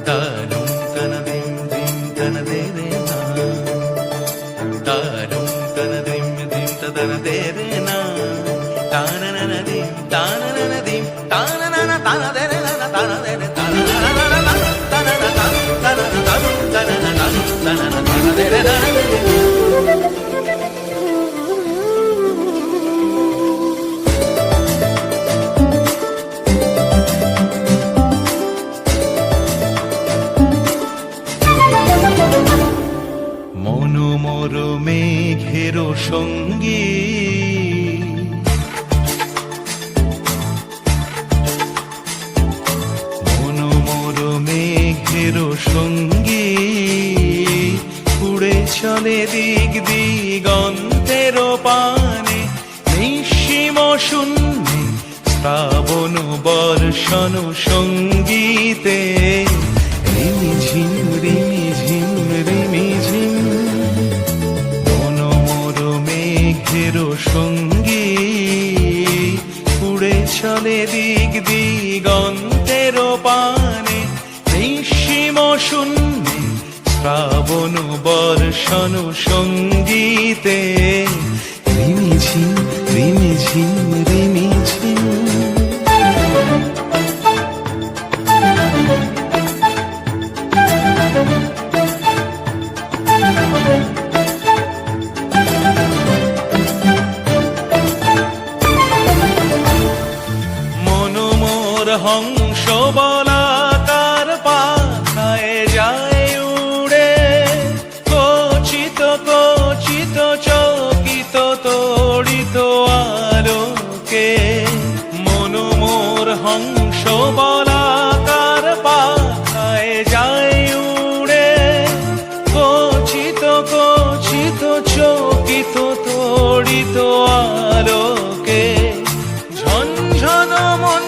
তানুম তানাদিম দিম তানাদে রে না, তানুম তানাদিম দিম তানাদে রে না, তানানানাদিম তানানানাদিম তানানানা তানাদে রে না তানাদে রে তানানানানা তানানা তানানা তানানা তানানা তানাদে রে না। মনোমর মেঘের সঙ্গী মনোমর মেঘের সঙ্গী উড়ে চলে দিক দিগন্তের পানে, নিঃসীম শূন্যে শ্রাবণ বর্ষণ সঙ্গীতে রিমিঝিম রিমিঝিম রিমিঝিম। মনোমর মেঘের সঙ্গী উড়ে চলে দিক দিগন্তের পানে, নিঃসীম শূন্যে শ্রাবণ বর্ষণ সঙ্গীতে রিমিঝিম রিমিঝিম রিমিঝিম। মনোমর হংস বলাকার পাখায় যায় উড়ে, কচিত কচিত চকিত তড়িত আলোকে। মনোমর হংস বলাকার পাখায় যায় উড়ে, কচিত কচিত চকিত তড়িত আলোকে। ঝনঝন মন